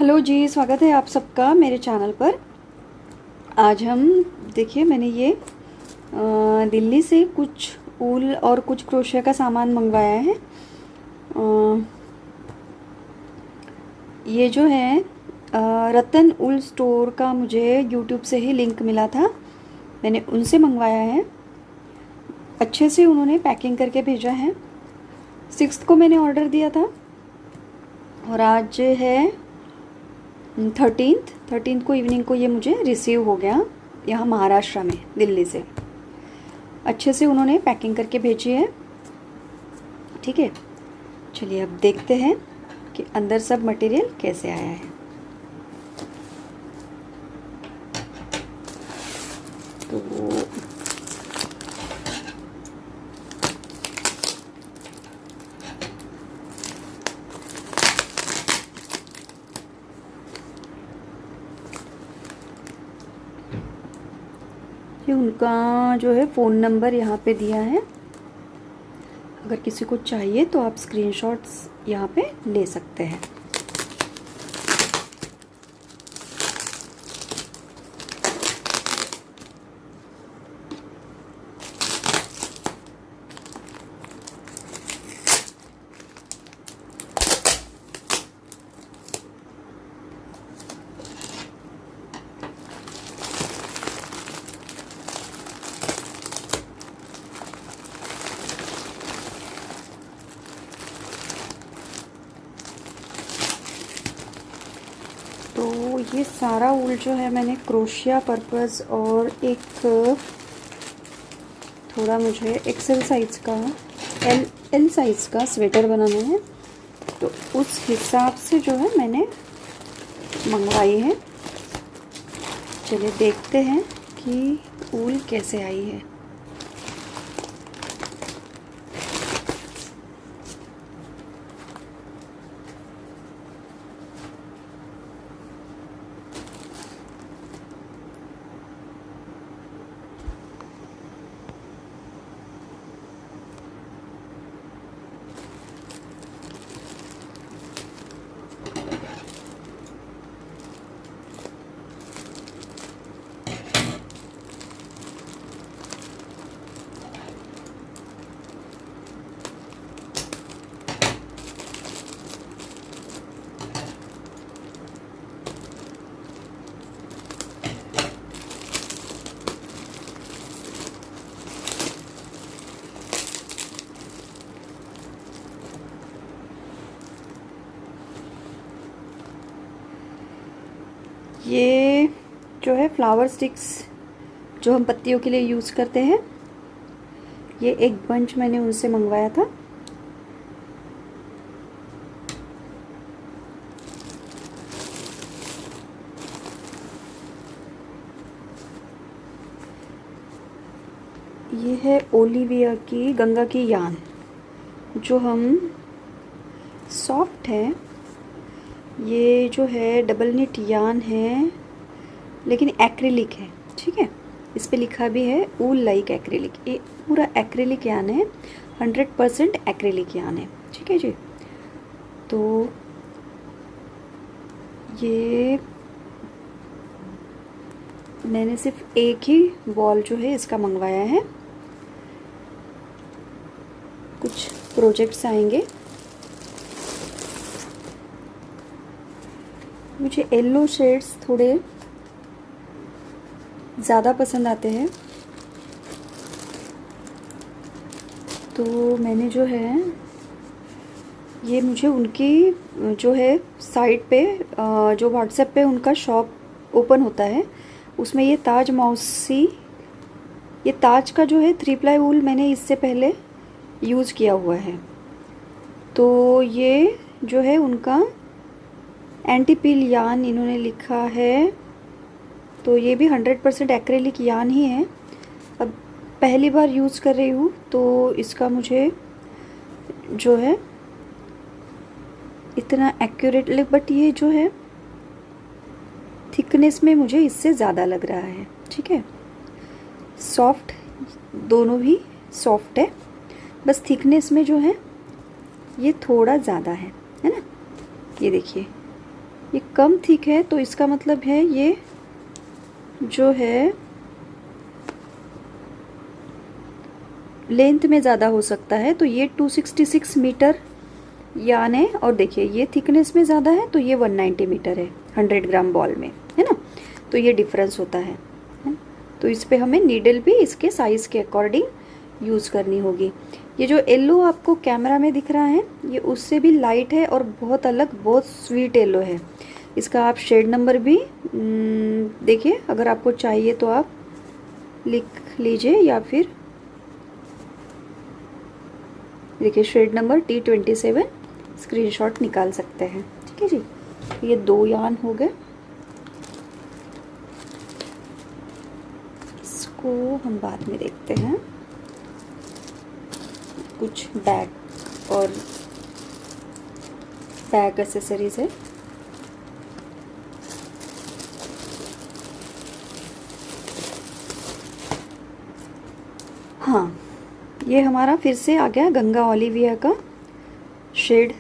Hello जी, स्वागत है आप सबका मेरे चैनल पर। आज हम देखिए मैंने ये दिल्ली से कुछ ऊल और कुछ क्रोशिया का सामान मंगवाया है। ये जो है रतन ऊल स्टोर का मुझे यूट्यूब से ही लिंक मिला था, मैंने उनसे मंगवाया है। अच्छे से उन्होंने पैकिंग करके भेजा है। 6 को मैंने ऑर्डर दिया था और आज है 13th को इवनिंग को ये मुझे रिसीव हो गया यहाँ महाराष्ट्र में, दिल्ली से। अच्छे से उन्होंने पैकिंग करके भेजी है। ठीक है, चलिए अब देखते हैं कि अंदर सब मटेरियल कैसे आया है। तो ये उनका जो है फ़ोन नंबर यहाँ पे दिया है। अगर किसी को चाहिए तो आप स्क्रीनशॉट्स यहाँ पे ले सकते हैं। तो ये सारा ऊल जो है मैंने क्रोशिया पर्पस और एक थोड़ा मुझे एक्सेल साइज़ का एल साइज़ का स्वेटर बनाना है, तो उस हिसाब से जो है मैंने मंगवाई है। चलिए देखते हैं कि ऊल कैसे आई है। ये जो है फ्लावर स्टिक्स जो हम पत्तियों के लिए यूज़ करते हैं, ये एक बंच मैंने उनसे मंगवाया था। ये है ओलिविया की गंगा की यान, जो हम सॉफ्ट है। ये जो है डबल निट यान है लेकिन एक्रिलिक है। ठीक है, इस पे लिखा भी है ऊल लाइक एक्रिलिक। ये पूरा एक्रिलिक यान है, 100% एक्रिलिक यान है। ठीक है जी। तो ये मैंने सिर्फ एक ही बॉल जो है इसका मंगवाया है। कुछ प्रोजेक्ट्स आएंगे। मुझे येलो शेड्स थोड़े ज़्यादा पसंद आते हैं, तो मैंने जो है ये मुझे उनकी जो है साइट पे जो व्हाट्सएप पे उनका शॉप ओपन होता है, उसमें ये ताज मौसी, ये ताज का जो है 3 प्लाई वूल मैंने इससे पहले यूज़ किया हुआ है। तो ये जो है उनका एंटी पील यान इन्होंने लिखा है, तो ये भी 100% एक्रेलिक यान ही है। अब पहली बार यूज़ कर रही हूँ तो इसका मुझे जो है इतना एक्यूरेट, बट ये जो है थिकनेस में मुझे इससे ज़्यादा लग रहा है। ठीक है, सॉफ्ट, दोनों भी सॉफ्ट है, बस थिकनेस में जो है ये थोड़ा ज़्यादा है ना। ये देखिए ये कम थिक है तो इसका मतलब है ये जो है लेंथ में ज़्यादा हो सकता है। तो ये 266 मीटर यान है, और देखिए ये थिकनेस में ज़्यादा है तो ये 190 मीटर है 100 ग्राम बॉल में, है ना। तो ये डिफरेंस होता है ना? तो इस पे हमें नीडल भी इसके साइज़ के अकॉर्डिंग यूज़ करनी होगी। ये जो येलो आपको कैमरा में दिख रहा है ये उससे भी लाइट है और बहुत अलग, बहुत स्वीट येलो है। इसका आप शेड नंबर भी देखिए, अगर आपको चाहिए तो आप लिख लीजिए, या फिर देखिए शेड नंबर T27 स्क्रीनशॉट निकाल सकते हैं। ठीक है जी, ये 2 यान हो गए। इसको हम बाद में देखते हैं। कुछ बैग और बैग एक्सेसरीज है। हाँ, ये हमारा फिर से आ गया गंगा ओलिविया का शेड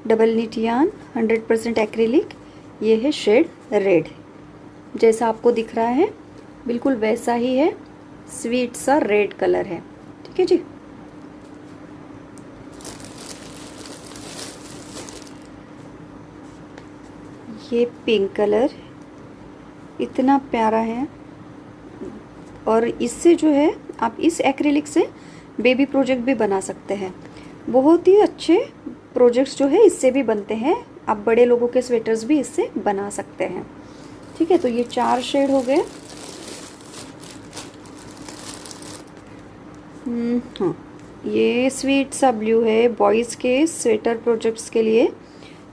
डबल निट यान 100% एक्रिलिक। ये है शेड रेड, जैसा आपको दिख रहा है बिल्कुल वैसा ही है, स्वीट सा रेड कलर है। ठीक है जी। ये पिंक कलर इतना प्यारा है, और इससे जो है आप इस एक्रिलिक से बेबी प्रोजेक्ट भी बना सकते हैं। बहुत ही अच्छे प्रोजेक्ट्स जो है इससे भी बनते हैं। आप बड़े लोगों के स्वेटर्स भी इससे बना सकते हैं। ठीक है, तो ये 4 शेड हो गए। हाँ, ये स्वीट सा ब्लू है, बॉयज़ के स्वेटर प्रोजेक्ट्स के लिए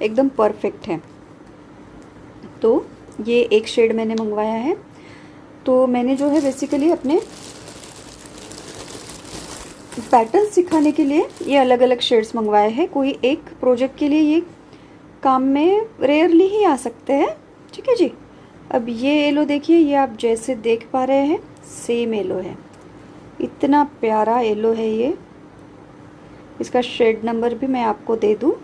एकदम परफेक्ट है। तो ये एक शेड मैंने मंगवाया है। तो मैंने जो है बेसिकली अपने पैटर्न सिखाने के लिए ये अलग अलग शेड्स मंगवाए हैं। कोई एक प्रोजेक्ट के लिए ये काम में रेयरली ही आ सकते हैं। ठीक है जी। अब ये येलो देखिए, ये आप जैसे देख पा रहे हैं सेम येलो है, इतना प्यारा येलो है ये। इसका शेड नंबर भी मैं आपको दे दूँ।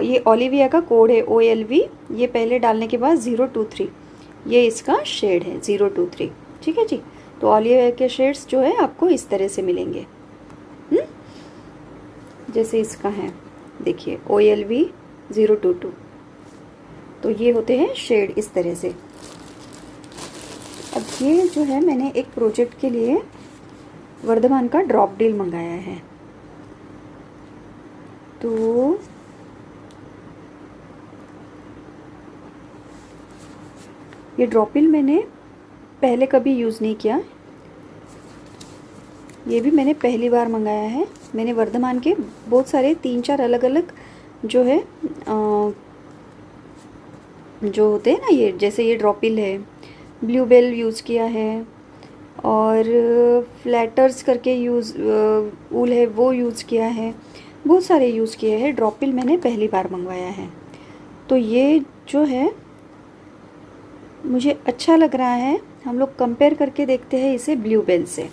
ये ओलिविया का कोड है OLV। ये पहले डालने के बाद 023 ये इसका शेड है 023। ठीक है जी। तो ओलिविया के शेड्स जो है आपको इस तरह से मिलेंगे। जैसे इसका है देखिए OLV 022। तो ये होते हैं शेड इस तरह से। अब ये जो है मैंने एक प्रोजेक्ट के लिए वर्धमान का ड्रॉप डील मंगाया है। तो ये ड्रॉपिल मैंने पहले कभी यूज़ नहीं किया, ये भी मैंने पहली बार मंगाया है। मैंने वर्धमान के बहुत सारे 3-4 अलग अलग जो है जो होते हैं ना, ये जैसे ये ड्रॉपिल है, ब्लू बेल यूज़ किया है, और फ्लैटर्स करके ऊल है वो यूज़ किया है, बहुत सारे यूज़ किए हैं। ड्रॉपिल मैंने पहली बार मंगवाया है। तो ये जो है मुझे अच्छा लग रहा है। हम लोग कंपेयर करके देखते हैं इसे ब्लू बेल से।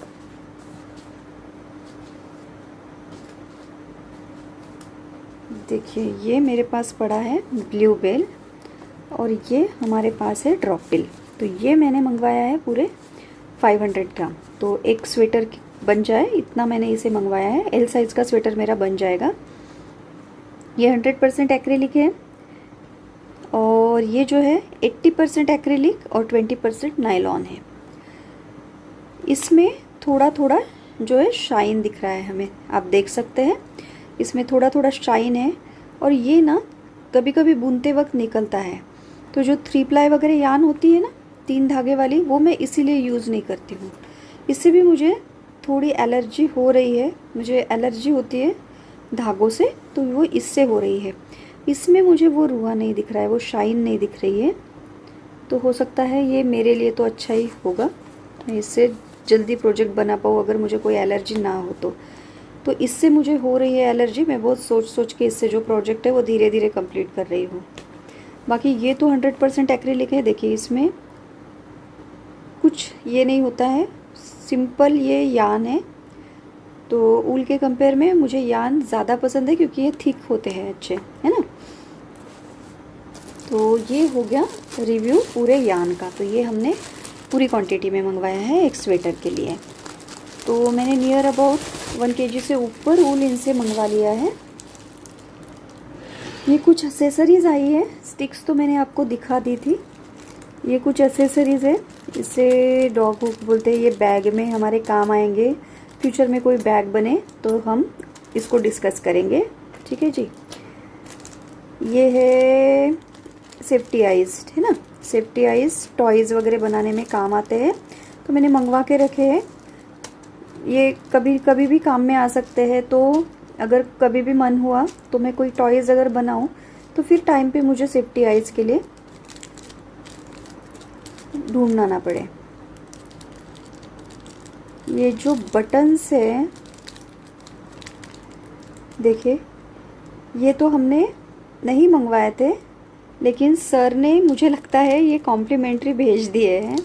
देखिए ये मेरे पास पड़ा है ब्लू बेल, और ये हमारे पास है ड्रॉपिल। तो ये मैंने मंगवाया है पूरे 500 ग्राम। तो एक स्वेटर बन जाए इतना मैंने इसे मंगवाया है। L साइज़ का स्वेटर मेरा बन जाएगा। ये 100% एक्रिलिक है, और ये जो है 80% एक्रिलिक और 20% नायलॉन है। इसमें थोड़ा थोड़ा जो है शाइन दिख रहा है हमें, आप देख सकते हैं इसमें थोड़ा थोड़ा शाइन है। और ये ना कभी कभी बुनते वक्त निकलता है। तो जो 3 प्लाई वगैरह यान होती है ना 3 धागे वाली, वो मैं इसीलिए यूज़ नहीं करती हूँ। इससे भी मुझे थोड़ी एलर्जी हो रही है, मुझे एलर्जी होती है धागों से, तो वो इससे हो रही है। इसमें मुझे वो रुआ नहीं दिख रहा है, वो शाइन नहीं दिख रही है। तो हो सकता है ये मेरे लिए तो अच्छा ही होगा, मैं इससे जल्दी प्रोजेक्ट बना पाऊँ अगर मुझे कोई एलर्जी ना हो तो इससे मुझे हो रही है एलर्जी। मैं बहुत सोच सोच के इससे जो प्रोजेक्ट है वो धीरे धीरे कंप्लीट कर रही हूँ। बाकी ये तो 100% एक्रिलिक है। देखिए इसमें कुछ ये नहीं होता है, सिंपल ये यान है। तो ऊल के कंपेयर में मुझे यान ज़्यादा पसंद है क्योंकि ये थिक होते हैं अच्छे, है ना। तो ये हो गया रिव्यू पूरे यान का। तो ये हमने पूरी क्वांटिटी में मंगवाया है एक स्वेटर के लिए। तो मैंने नियर अबाउट 1 kg से ऊपर ऊल इनसे मंगवा लिया है। ये कुछ एसेसरीज़ आई है, स्टिक्स तो मैंने आपको दिखा दी थी। ये कुछ एसेसरीज़ है, इसे डॉग हुक बोलते हैं। ये बैग में हमारे काम आएंगे, फ्यूचर में कोई बैग बने तो हम इसको डिस्कस करेंगे, ठीक है जी। ये है सेफ्टी आइज़, है ना, सेफ्टी आइज़ टॉयज़ वगैरह बनाने में काम आते हैं, तो मैंने मंगवा के रखे हैं। ये कभी कभी भी काम में आ सकते हैं, तो अगर कभी भी मन हुआ तो मैं कोई टॉयज़ अगर बनाऊं तो फिर टाइम पे मुझे सेफ्टी आइज़ के लिए ढूंढना ना पड़े। ये जो बटन्स है देखिए, ये तो हमने नहीं मंगवाए थे, लेकिन सर ने मुझे लगता है ये कॉम्प्लीमेंट्री भेज दिए हैं।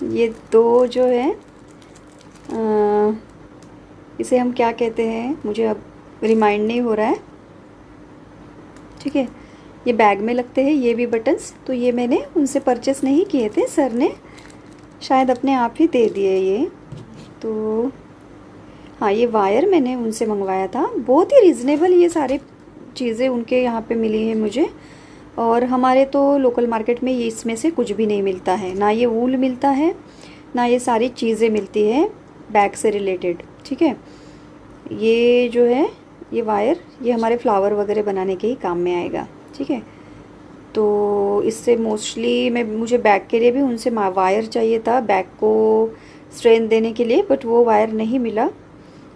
ये दो जो है इसे हम क्या कहते हैं मुझे अब रिमाइंड नहीं हो रहा है, ठीक है। ये बैग में लगते हैं ये भी बटन्स, तो ये मैंने उनसे परचेस नहीं किए थे, सर ने शायद अपने आप ही दे दिए ये। तो हाँ, ये वायर मैंने उनसे मंगवाया था, बहुत ही रीज़नेबल ये सारे चीज़ें उनके यहाँ पे मिली हैं मुझे। और हमारे तो लोकल मार्केट में ये इसमें से कुछ भी नहीं मिलता है, ना ये वूल मिलता है ना ये सारी चीज़ें मिलती है बैग से रिलेटेड, ठीक है। ये जो है ये वायर, ये हमारे फ्लावर वगैरह बनाने के ही काम में आएगा, ठीक है। तो इससे मोस्टली मुझे बैग के लिए भी उनसे वायर चाहिए था बैग को स्ट्रेंथ देने के लिए, बट वो वायर नहीं मिला।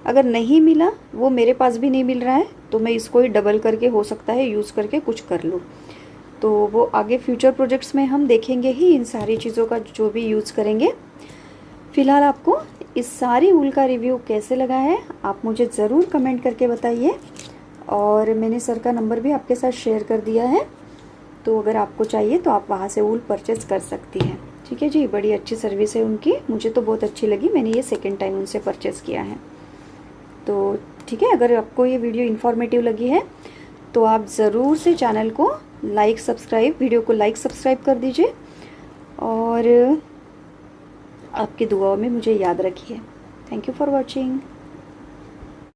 अगर नहीं मिला, वो मेरे पास भी नहीं मिल रहा है, तो मैं इसको ही डबल करके हो सकता है यूज़ करके कुछ कर लूँ। तो वो आगे फ्यूचर प्रोजेक्ट्स में हम देखेंगे ही इन सारी चीज़ों का जो भी यूज़ करेंगे। फ़िलहाल आपको इस सारी ऊल का रिव्यू कैसे लगा है आप मुझे ज़रूर कमेंट करके बताइए। और मैंने सर का नंबर भी आपके साथ शेयर कर दिया है, तो अगर आपको चाहिए तो आप वहाँ से ऊल परचेज़ कर सकती हैं, ठीक है जी। बड़ी अच्छी सर्विस है उनकी, मुझे तो बहुत अच्छी लगी, मैंने ये सेकेंड टाइम उनसे परचेज़ किया है। तो ठीक है, अगर आपको ये वीडियो इन्फॉर्मेटिव लगी है तो आप ज़रूर से चैनल को वीडियो को लाइक सब्सक्राइब कर दीजिए, और आपकी दुआओं में मुझे याद रखिए। Thank you for watching.